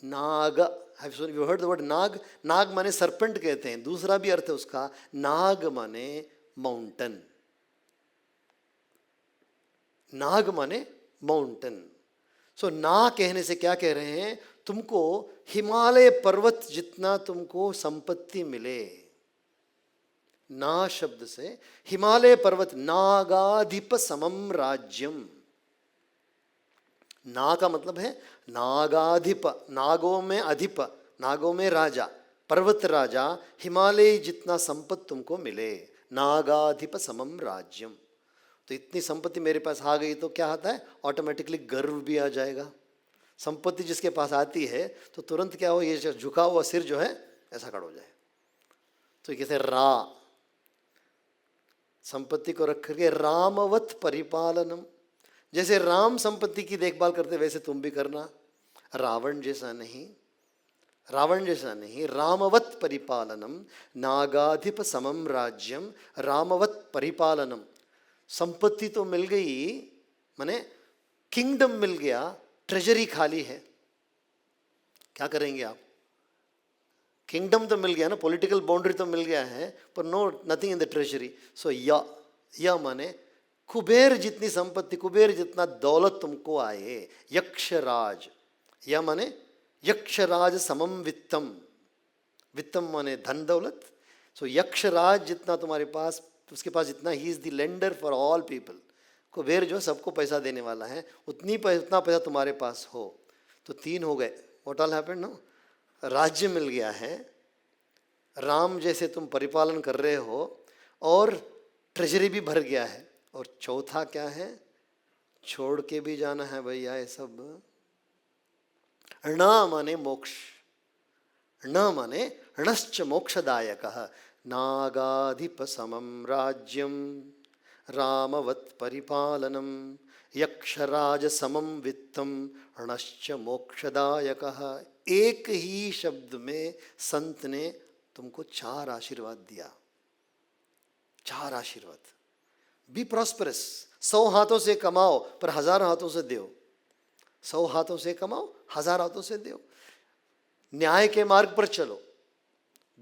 नाग, have you heard the word naag? नाग माने सरपेंट कहते हैं, दूसरा भी अर्थ है उसका, नाग माने माउंटेन। नाग माने माउंटेन। सो ना कहने से क्या कह रहे हैं? तुमको हिमालय पर्वत जितना तुमको संपत्ति मिले। ना शब्द से हिमालय पर्वत, नागाधिप समम राज्यम। ना का मतलब है नागाधिप, नागों में अधिप, नागों में राजा, पर्वत राजा, हिमालय जितना संपत्ति तुमको मिले। नागाधिप समम राज्यम। तो इतनी संपत्ति मेरे पास आ गई तो क्या आता है? ऑटोमेटिकली गर्व भी आ जाएगा। संपत्ति जिसके पास आती है तो तुरंत क्या हो? ये झुका हुआ सिर जो है ऐसा खड़ा हो जाए। तो कैसे रा, संपत्ति को रख करके रामवत परिपालनम। जैसे राम संपत्ति की देखभाल करते वैसे तुम भी करना। रावण जैसा नहीं, रावण जैसा नहीं, रामवत परिपालनम। नागाधिप समम राज्यम, रामवत परिपालनम। संपत्ति तो मिल गई, माने किंगडम मिल गया, ट्रेजरी खाली है, क्या करेंगे आप? किंगडम तो मिल गया ना, पॉलिटिकल बाउंड्री तो मिल गया है, पर no nothing in the treasury. So या माने कुबेर जितनी संपत्ति, कुबेर जितना दौलत तुमको आए। यक्षराज, या माने यक्षराज समम वित्तम। वित्तम माने धन दौलत। सो यक्षराज जितना तुम्हारे पास, उसके पास जितना, he is the lender for all people. Kuber जो सबको पैसा देने वाला है, उतना पैसा तुम्हारे पास हो तो 3 हो गए। What all happened no? राज्य मिल गया है, राम जैसे तुम परिपालन कर रहे हो, और ट्रेजरी भी भर गया है। और चौथा क्या है? छोड़ के भी जाना है भैया ये सब। ण माने मोक्ष, न माने णश्च मोक्षदायकः। नागाधिप समम राज्यम, रामवत् परिपालनम, यक्षराज समम वित्तम, णश्च मोक्षदायकः। एक ही शब्द में संत ने तुमको 4 आशीर्वाद दिया। 4 आशीर्वाद। बी प्रॉस्परस, 100 हाथों से कमाओ पर 1000 हाथों से दो। 100 हाथों से कमाओ, 1000 हाथों से दो। न्याय के मार्ग पर चलो,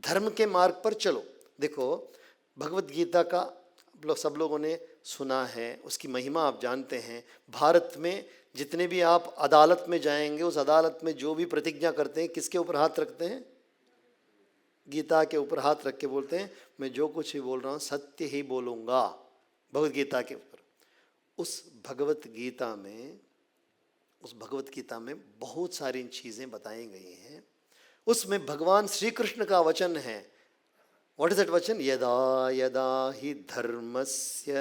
धर्म के मार्ग पर चलो। देखो भगवत गीता का सब लोगों ने सुना है, उसकी महिमा आप जानते हैं। भारत में जितने भी आप अदालत में जाएंगे, उस अदालत में जो भी प्रतिज्ञा करते हैं, किसके ऊपर हाथ रखते हैं? गीता के ऊपर हाथ रख के बोलते हैं, मैं जो कुछ भी बोल रहा हूँ सत्य ही बोलूँगा। भगवत गीता के ऊपर, उस भगवत गीता में बहुत सारी चीज़ें बताई गई हैं। उसमें भगवान श्री कृष्ण का वचन है। व्हाट इज दैट वचन? यदा यदा हि धर्मस्य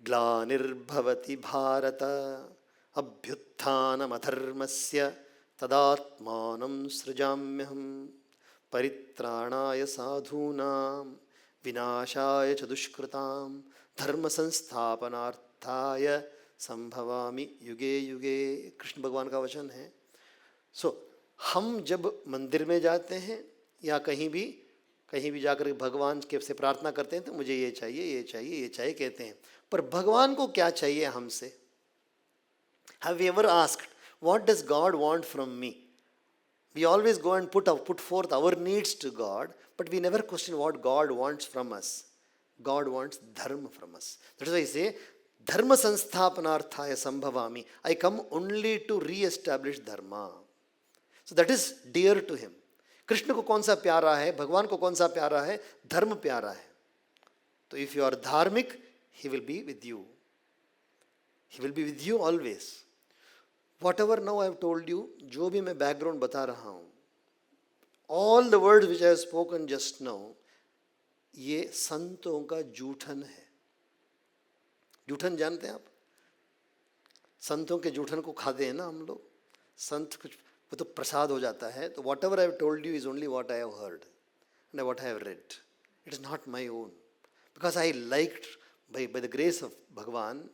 ग्लानिर्भवति भारत अभ्युत्थानमधर्मस्य तदात्मानं सृजाम्यहम् परित्राणाय साधूनां विनाशाय च दुष्कृतां धर्म संस्थापनार्थाय संभवामि युगे युगे। कृष्ण भगवान का वचन है। हम जब मंदिर में जाते हैं या कहीं भी जाकर भगवान के से प्रार्थना करते हैं तो मुझे ये चाहिए, ये चाहिए, ये चाहिए कहते हैं, पर भगवान को क्या चाहिए हमसे? Have we ever asked what does God want from me? We always go and put forth our needs to God, but we never question what God wants from us. God wants dharma from us. That is why I say dharma sansthapanarthaya sambhavami. I come only to re-establish dharma. So that is dear to him. Krishna को कौन सा प्यारा है? भगवान को कौन सा प्यारा है? धर्म प्यारा है। तो इफ यू आर धार्मिक, ही will be with you. He will be with you always. Whatever now I have told you, जो भी मैं बैकग्राउंड बता रहा हूँ, all the words which I have spoken just now, ये संतों का जूठन है. जूठन जानते हैं आप? संतों के जूठन को खाते हैं ना हम लोग. संत कुछ वो तो प्रसाद हो जाता है. तो whatever I have told you is only what I have heard and what I have read. It is not my own. Because I liked by the grace of Bhagwan,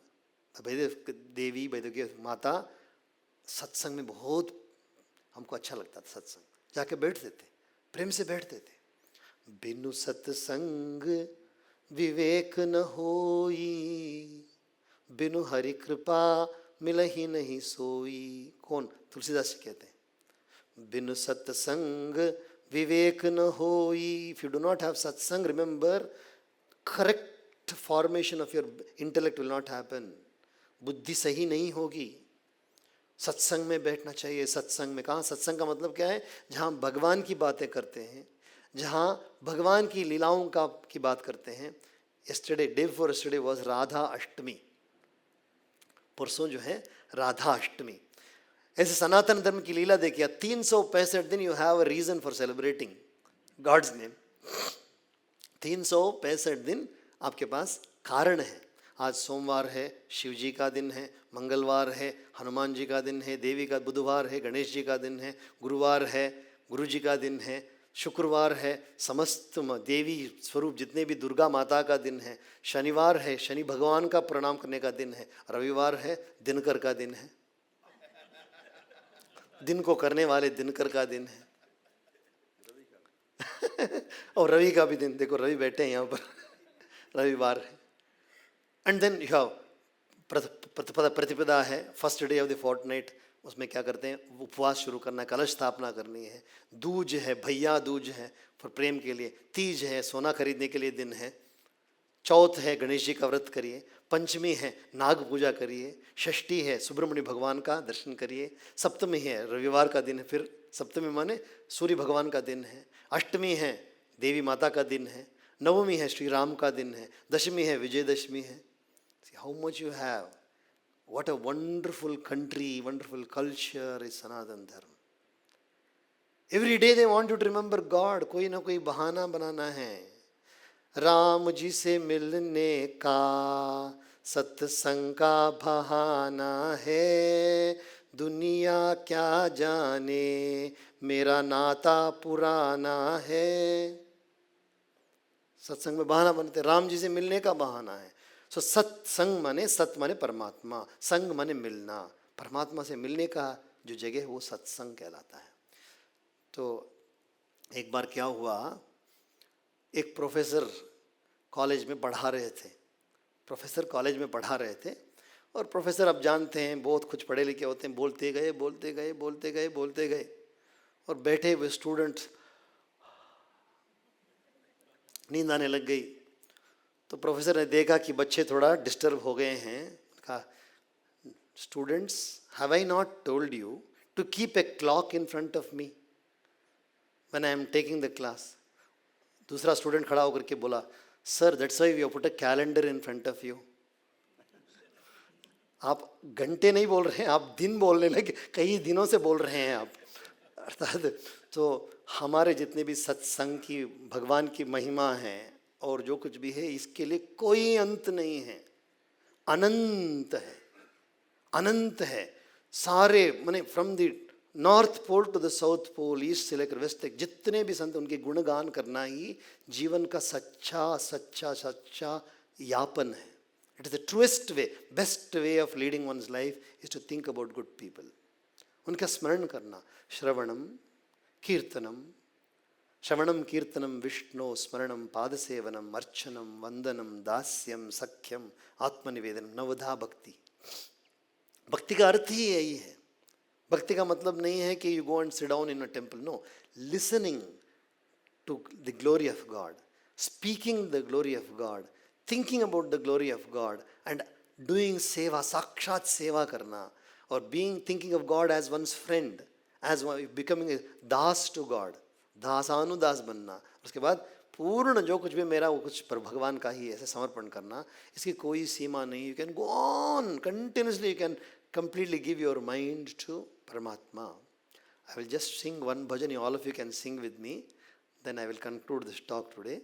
by the Devi, by the grace of माता, सत्संग में बहुत हमको अच्छा लगता था. सत्संग जाके बैठते थे, प्रेम से बैठते थे. बिनु सत्संग विवेक न होई, बिनु हरि कृपा मिलहि नहीं सोई. कौन? तुलसीदास जी कहते हैं, बिनु सत्संग विवेक न होई. If you do not have satsang, remember, correct formation of your intellect will not happen. बुद्धि सही नहीं होगी. सत्संग में बैठना चाहिए. सत्संग में, कहाँ सत्संग का मतलब क्या है? जहाँ भगवान की बातें करते हैं, जहाँ भगवान की लीलाओं की बात करते हैं. yesterday, day before yesterday was Radha Ashtami. परसों जो है राधा अष्टमी. ऐसे सनातन धर्म की लीला देखिए, 365 दिन you have a reason for celebrating God's name. 365 दिन आपके पास कारण है. आज सोमवार है, शिव जी का दिन है. मंगलवार है, हनुमान जी का दिन है. देवी का बुधवार है, गणेश जी का दिन है. गुरुवार है, गुरु जी का दिन है. शुक्रवार है, समस्त देवी स्वरूप जितने भी दुर्गा माता का दिन है. शनिवार है, शनि भगवान का प्रणाम करने का दिन है. रविवार है, दिनकर का दिन है. दिन को करने वाले दिनकर का दिन है. और रवि का भी दिन, देखो रवि बैठे हैं यहाँ पर. रविवार है. एंड देन यू हैव प्रतिपदा है, first day of the fortnight. उसमें क्या करते हैं? उपवास शुरू करना है, कलश स्थापना करनी है. दूज है, भैया दूज है फॉर प्रेम के लिए. तीज है, सोना खरीदने के लिए दिन है. चौथ है, गणेश जी का व्रत करिए. पंचमी है, नाग पूजा करिए. षष्ठी है, सुब्रमण्य भगवान का दर्शन करिए. सप्तमी है, रविवार का दिन है. फिर सप्तमी माने सूर्य भगवान का दिन है. अष्टमी है, देवी माता का दिन है. नवमी है, श्री राम का दिन है. दशमी है, विजयदशमी है. How much you have. What a wonderful country, wonderful culture is Sanatan Dharma. Every day they want you to remember God. कोई ना कोई बहाना बनाना है. राम जी से मिलने का सत्संग का बहाना है. दुनिया क्या जाने मेरा नाता पुराना है. सत्संग में बहाना बनते. राम जी से मिलने का बहाना है. सो सत्संग माने, सत माने परमात्मा, संग माने मिलना. परमात्मा से मिलने का जो जगह है वो सत्संग कहलाता है. तो एक बार क्या हुआ, एक प्रोफेसर कॉलेज में पढ़ा रहे थे. प्रोफेसर कॉलेज में पढ़ा रहे थे. और प्रोफेसर आप जानते हैं बहुत कुछ पढ़े लिखे होते हैं. बोलते गए बोलते गए बोलते गए बोलते गए. और बैठे हुए स्टूडेंट्स नींद आने लग गई. तो प्रोफेसर ने देखा कि बच्चे थोड़ा डिस्टर्ब हो गए हैं. कहा, students, have I not told you to keep a clock in front of me when I am taking the class. दूसरा स्टूडेंट खड़ा होकर के बोला, sir that's why we have put a calendar in front of you. आप घंटे नहीं बोल रहे हैं, आप दिन बोलने लगे. कई दिनों से बोल रहे हैं आप. अर्थात तो हमारे जितने भी सत्संग की, भगवान की महिमा है और जो कुछ भी है, इसके लिए कोई अंत नहीं है. अनंत है, अनंत है. सारे माने from the north pole to the south pole, east से लेकर वेस्ट तक जितने भी संत, उनके गुणगान करना ही जीवन का सच्चा सच्चा सच्चा यापन है. It is the truest way, best way of leading one's life is to think about good people. उनका स्मरण करना. श्रवणम कीर्तनम, श्रवणम कीर्तनम विष्णु स्मरणम पादसेवनम अर्चनम वंदनम दास्यम सख्यम आत्मनिवेदनम. नवधा भक्ति. भक्ति का अर्थ ही यही है. भक्ति का मतलब नहीं है कि you go and sit down in a temple. No, listening to the glory of god, speaking the glory of god, thinking about the glory of god and doing seva, साक्षात सेवा करना. और being thinking of god as one's friend, as becoming a das to god, दासानुदास बनना. उसके बाद पूर्ण जो कुछ भी मेरा वो कुछ पर भगवान का ही ऐसे समर्पण करना, इसकी कोई सीमा नहीं. You can go on continuously, you can completely give your mind to Paramatma. I will just sing one bhajan, all of you can sing with me, then I will conclude this talk today.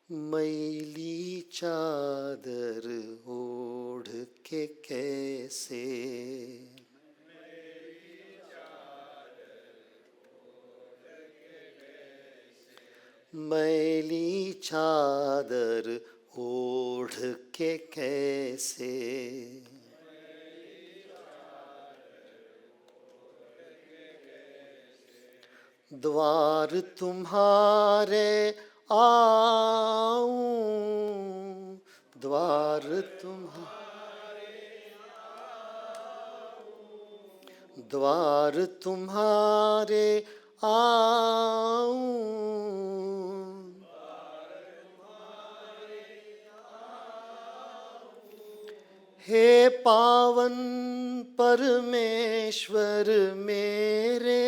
मैली चादर ओढ़ के कैसे, मैली चादर ओढ़ के कैसे, द्वार तुम्हारे आऊं, द्वार तुम्हारे आऊं, हे पावन परमेश्वर मेरे,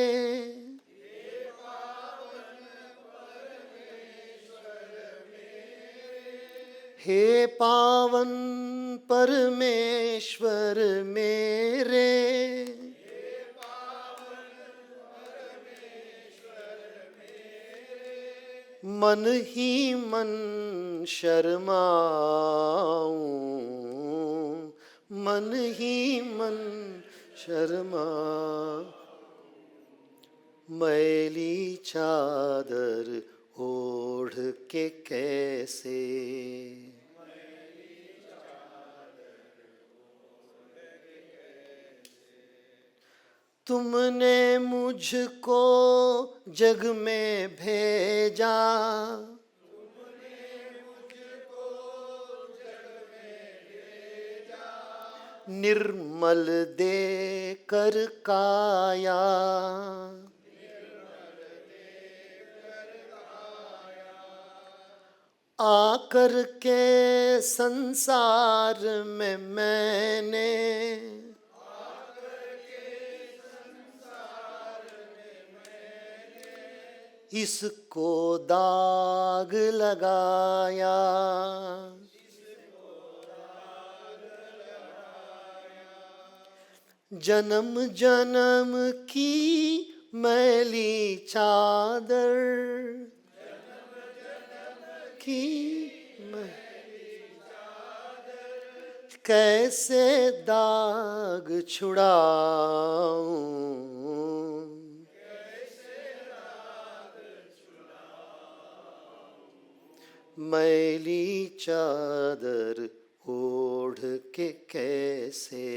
हे पावन परमेश्वर मेरे, मन ही मन शर्माऊं, मन ही मन शर्मा, मैली चादर ओढ़ के कैसे, तुमने मुझको जग में भेजा, निर्मल दे कर काया, आकर के संसार में मैंने, इसको दाग लगाया, जन्म जन्म की मैली चादर की कैसे दाग छुड़ाऊं, मैली चादर ओढ़ के कैसे,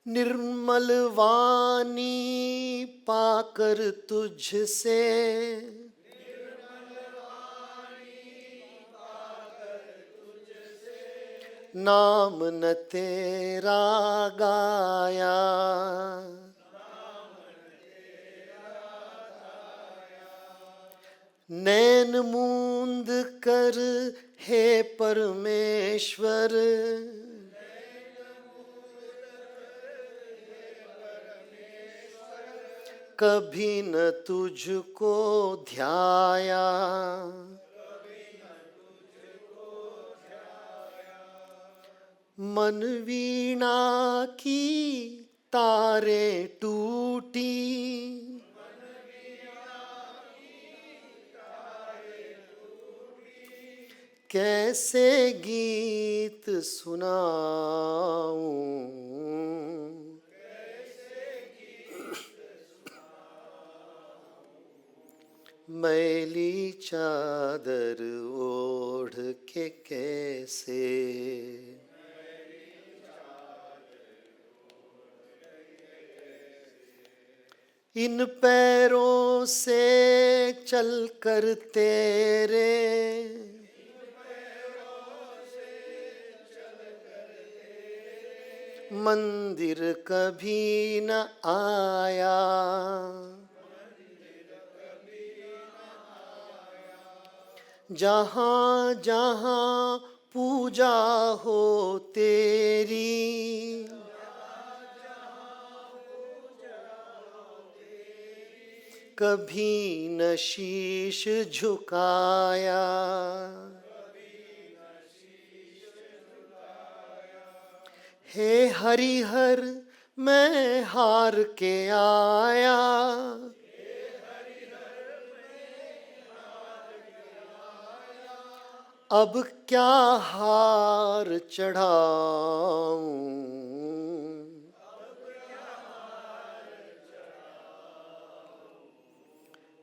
निर्मल वाणी पाकर तुझसे, नाम न तेरा गाया, नैन मूंद कर हे परमेश्वर, कभी न तुझको ध्याया, मन वीणा की तारें टूटी, कैसे गीत सुनाऊं, मैली चादर ओढ़ के कैसे, इन पैरों से चल कर तेरे, मंदिर कभी न आया, जहाँ जहाँ पूजा हो तेरी, कभी न शीश झुकाया, हे हरिहर मैं हार के आया, अब क्या हार चढ़ाऊं,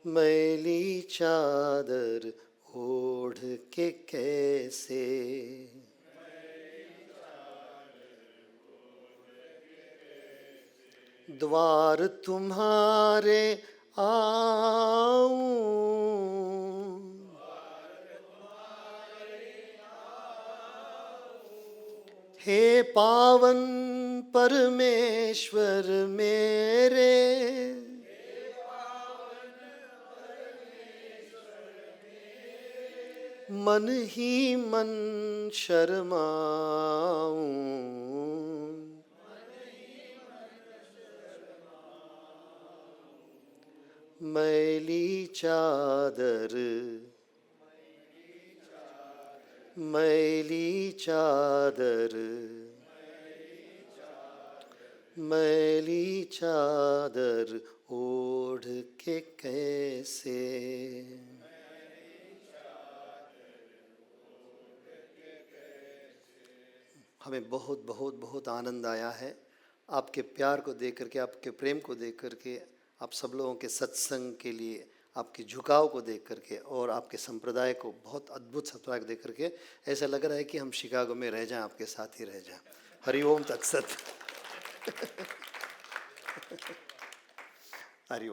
मैली चादर ओढ़ के कैसे, द्वार तुम्हारे आऊं, हे पावन परमेश्वर मेरे, मन ही मन शर्माऊं, मैली चादर, मैली चादर, मैली चादर ओढ़ के कैसे। हमें बहुत बहुत बहुत आनंद आया है आपके प्यार को देख करके, आपके प्रेम को देख करके, आप सब लोगों के सत्संग के लिए आपके झुकाव को देख करके और आपके संप्रदाय को बहुत अद्भुत संप्रदाय को देख करके ऐसा लग रहा है कि हम शिकागो में रह जाएं, आपके साथ ही रह जाएं। हरि ओम तत्सत।